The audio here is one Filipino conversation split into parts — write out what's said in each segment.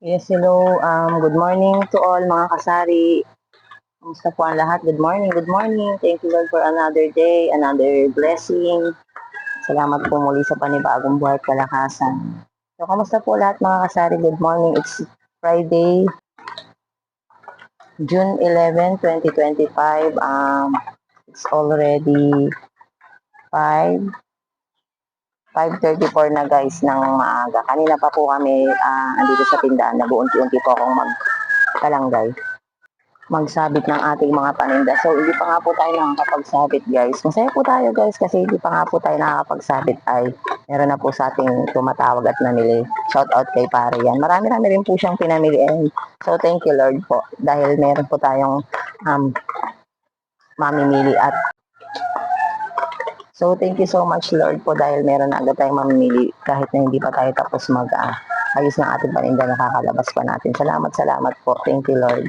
Yes, hello. Good morning to all mga kasari. Kumusta po ang lahat? Good morning, good morning. Thank you Lord for another day, another blessing. Salamat po muli sa panibagong buhay at kalakasan. So, kamusta po lahat mga kasari? Good morning. It's Friday, June 11, 2025. It's already 5, 5:34 na guys ng maaga. Kanina pa po kami andito sa tindahan. Nag-uunti-unti po akong magkalanggay. Magsabit ng ating mga paninda. So, hindi pa nga po tayo nakakapagsabit, guys. Masaya po tayo, guys, kasi hindi pa nga po tayo nakakapagsabit ay meron na po sa ating tumatawag at namili. Shout out kay pare yan. Marami-rami rin po siyang pinamili. And so, thank you, Lord po. Dahil meron po tayong mamimili at so, thank you so much, Lord po, dahil meron na agad tayong mamimili kahit na hindi pa tayo tapos ayos ng ating paninda, nakakalabas pa natin. Salamat, salamat po. Thank you, Lord.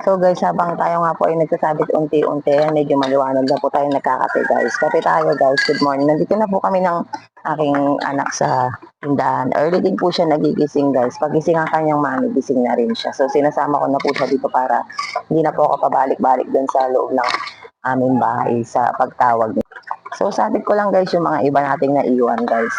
So guys, habang tayo nga po ay nagsasabit unti-unti, medyo maliwanag na po tayo nagkakape guys. Kape tayo guys, good morning. Nandito na po kami ng aking anak sa tindahan. Early din po siya nagigising guys. Pagising ang kanyang mami, gising na rin siya. So sinasama ko na po siya dito para hindi na po ako pabalik-balik dun sa loob ng aming bahay sa pagtawag. So sabi ko lang guys yung mga iba nating naiwan guys.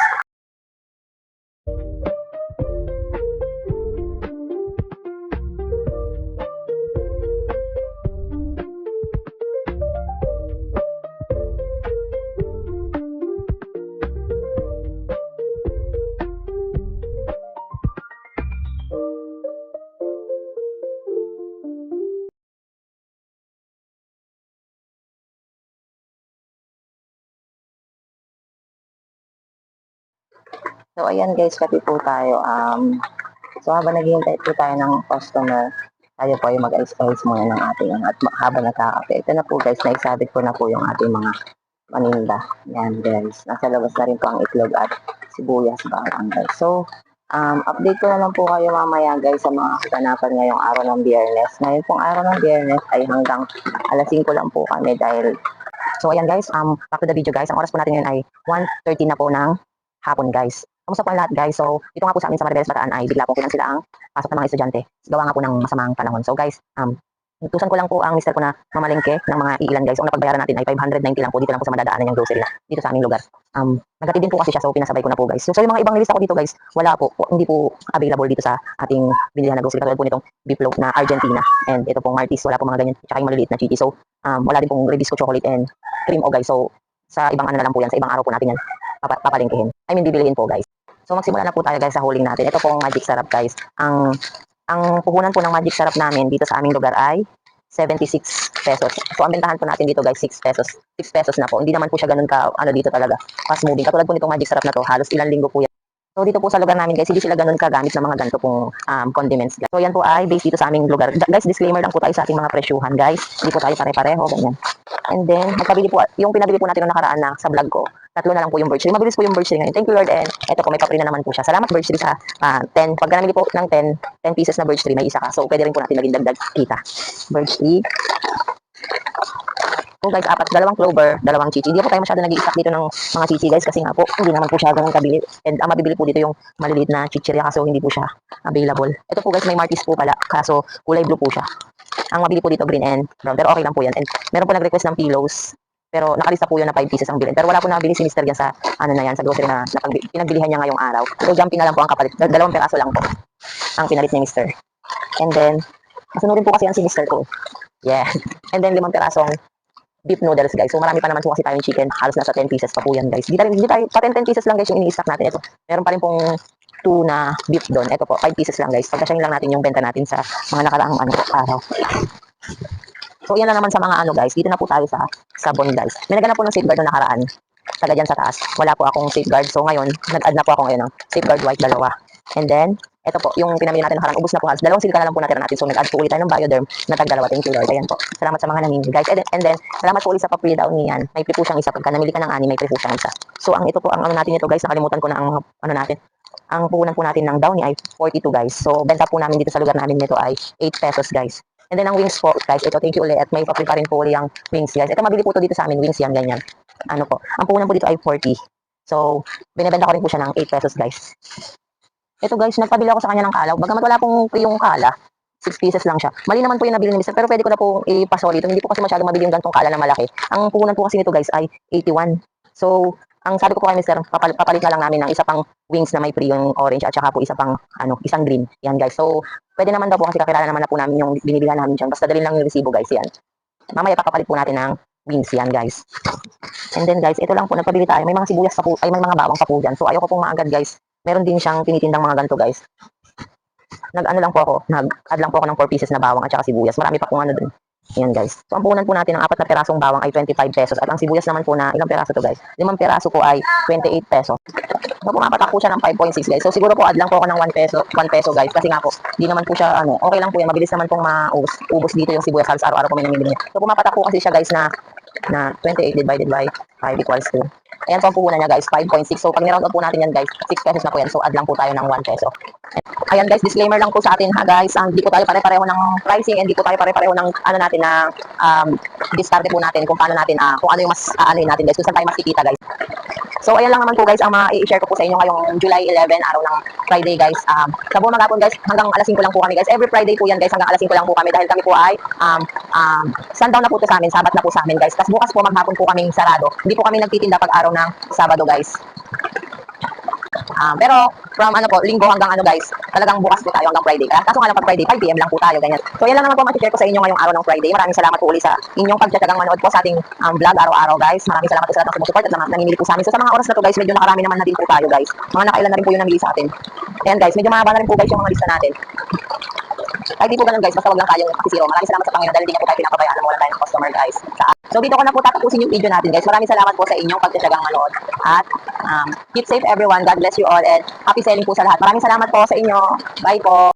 So ayan guys, kape po tayo. So habang naghihintay po tayo ng customer, tayo po ay mag-ayos-ayos muna ng ating at habang nakakape. Ito na po guys, naisabit ko na po yung ating mga paninda. Yan guys, nasa labas na rin po ang itlog at sibuyas bawang guys. So, update ko na lang po kayo mamaya guys sa mga kaganapan ngayong araw ng Biyernes. Ngayon pong araw ng Biyernes ay hanggang alas 5 lang po kami dahil so ayan guys, back to the video guys. Ang oras po natin ngayon ay 1:30 na po ng hapon guys. Kamusta po ang lahat guys? So, dito nga po sa amin sa Maribeles Bataan ay bigla po sila ang pasok ng mga estudyante. Gawa nga po ng masamang panahon. So guys, utusan ko lang po ang mister ko na mamalengke ng mga iilan guys. Ang napagbayaran natin ay 590 lang po. Dito lang po sa madadaanan yung grocery na dito sa aming lugar. Nagatid din po kasi siya so pinasabay ko na po guys. So, yung mga ibang nilista ko dito guys, wala po. Hindi po available dito sa ating bilihan na grocery. Katulad po nitong beef loaf na Argentina. And ito pong Martis, wala po mga ganyan. Tsaka yung maliliit na chichi. So, wala din pong Rebisco chocolate and cream o guys. So, sa ibang ano na lang po yan. Sa ibang araw po natin yan papalingkihin. I mean, bibilihin po guys. So magsimula na po tayo guys sa huling natin. Ito pong magic sarap guys. Ang puhunan po ng magic sarap namin dito sa aming lugar ay 76 pesos. So ang bentahan po natin dito guys 6 pesos. 6 pesos na po. Hindi naman po siya ganun ka ano dito talaga. Fast moving. Katulad po nitong magic sarap na to, halos ilang linggo po yan. So dito po sa lugar namin guys, hindi sila ganun kagamit ng mga ganito pong condiments. So yan po ay based dito sa aming lugar. Guys, disclaimer lang po tayo sa ating mga presyuhan guys. Hindi po tayo pare-pareho ganyan. And then, magpabili po, yung pinabili po natin noong nakaraan na sa vlog ko, tatlo na lang po yung birch tree. Mabilis po yung birch tree ngayon. Thank you Lord. And ito po, may papri na naman po siya. Salamat birch tree sa 10. Pagka namili po ng 10 pieces na birch tree, may isa ka. So, pwede rin po natin maging dagdag kita. Birch tree. So guys, dalawang clover, dalawang chichi. Hindi po tayo masyado nag-i-stock dito ng mga chichi guys kasi nga po, hindi naman po siya ganun kabili. And ang mabibili po dito yung maliliit na chichirya kaso hindi po siya available. Ito po guys, may Martis po pala kaso kulay blue po siya. Ang mabili po dito green and brown. Pero okay lang po yan. And meron po nag-request ng pillows. Pero nakalista po yun na 5 pieces ang bilhin. Pero wala po nabili si Mr. yan sa ano na yan, sa grocery na pinagbilihan niya ngayong araw. So jumping na lang po ang kapalit. Dalawang peraso lang po ang pinalit ni Mr. And then, masunodin po kasi yan si Mr. ko. Yeah. And then 5 perasong beef noodles guys. So marami pa naman po kasi tayong chicken. Halos nasa 10 pieces pa po yan guys. Hindi tayo, pa 10 pieces lang guys yung ini-stock natin. Ito. Meron pa rin pong 2 na beef doon. Ito po, 5 pieces lang guys. Pagkasyahin lang natin yung benta natin sa mga nakaraang araw. So yan na naman sa mga ano guys. Dito na po tayo sa sabon guys. May naganap po ng safeguard na nakaraan. Taga dyan sa taas. Wala po akong safeguard. So ngayon, nag-add na po ako ngayon ng safeguard white dalawa. And then, ito po, yung pinamili natin nakaraan, ubos na po halos. Dalawang silka na lang po natira natin. So nag-add po ulit tayo ng Bioderm na tag-dalawa. Thank you Lord. Ayan po. Salamat sa mga namimili guys. And then, salamat po ulit sa pa-free daw niyan. May free po siyang isa. Pagka namili ka ng ani, may free po siyang isa. So ang ito po, ang ano natin ito guys, nakalimutan ko na ang ano natin. Ang puhunan po natin ng downy ay 42 guys. So benta po namin dito sa lugar namin nito ay 8 pesos guys. And then ang wings po guys, ito thank you ulit at may pa-free pa rin po ulit ang wings guys. Ito mabili po to dito sa amin, wings yan ganyan. Ano po, ang puhunan po dito ay 40. So binebenta ko rin po siya ng 8 pesos guys. Ito guys, nagpabili ako sa kanya ng kala. Bagamat wala pong yung kala, 6 pieces lang siya. Mali naman po yung nabili ni Mr. Pero pwede ko na po ipasoli ito. Hindi po kasi masyado mabili yung gantong kala na malaki. Ang puhunan po kasi nito guys ay 81. So, ang sabi ko po kay Mr. Papalit na lang namin ng isa pang wings na may pre yung orange at saka po isa pang isang green. Yan guys. So, pwede naman daw po kasi kakilala naman na po namin yung binibilihan namin dyan. Basta dalhin lang yung resibo guys yan. Mamaya papapalit po natin ng wings yan guys. And then guys, ito lang po, nagpabili tayo. May mga sibuyas pa po, ay may mga bawang pa po dyan. So, ayoko pong maagad guys. Meron din siyang tinitindang mga ganito guys. Nag-ano lang po ako, nag-add lang po ako ng 4 pieces na bawang at saka sibuyas. Marami pa pong ano dun. Ayan guys. So, ang puhunan po natin ng 4 na perasong bawang ay 25 pesos. At ang sibuyas naman po na, ilang peraso to guys? 5 peraso po ay 28 pesos. So, pumapatak po siya ng 5.6 guys. So, siguro po add lang po ako ng 1 peso, 1 peso guys. Kasi nga po, di naman po siya, okay lang po yan. Mabilis naman pong maubos dito yung sibuyas halos araw-araw po may namimili. So, pumapatak po kasi siya guys na 28 divided by 5 equals to. Ayan po ang puhunan niya guys, 5.6. So, pag niround up po natin yan guys, 6 pesos na po yan. So, add lang po tayo ng 1 peso. Ayan guys, disclaimer lang po sa atin ha guys. Hindi po tayo pare-pareho ng pricing and hindi po tayo pare-pareho ng ano natin na diskarte po natin kung paano natin, kung ano yung mas ano natin guys, kung saan tayo mas kikita guys. So, ayan lang naman po guys ang i-share ko po sa inyo ngayong July 11, araw ng Friday guys. Sa buong magapon guys, hanggang alas 5 lang po kami guys. Every Friday po yan guys, hanggang alas 5 lang po kami dahil kami po ay sundown na po ito sa amin, sabat na po sa amin guys. Tapos bukas po maghapon po kaming sarado. Hindi po kami nagtitinda pag araw ng Sabado guys. Pero from linggo hanggang guys, talagang bukas po tayo hanggang Friday. Kaso nga lang pag Friday, 5 PM lang po tayo, ganyan. So yan lang naman po ma-share ko sa inyo ngayong araw ng Friday. Maraming salamat po ulit sa inyong pagtiyatsagang manood po sa ating vlog araw-araw guys. Maraming salamat po sa lahat ng sumusupport at namimili po sa amin. So sa mga oras na to guys, medyo nakarami naman na din po tayo guys. Mga nakailan na rin po yung namili sa atin. Ayan guys, medyo mahaba na rin po guys yung mga lista natin. Kahit di po ganun guys, basta wag lang tayong makisiro. Maraming salamat sa Panginoon dahil hindi niya po tayo pinapabayaan na wala tayong customer guys. So dito ko na po tatapusin yung video natin guys. Maraming salamat po sa inyong pagtiyatsagang manood. At keep safe everyone. God bless you all and happy selling po sa lahat. Maraming salamat po sa inyo. Bye po.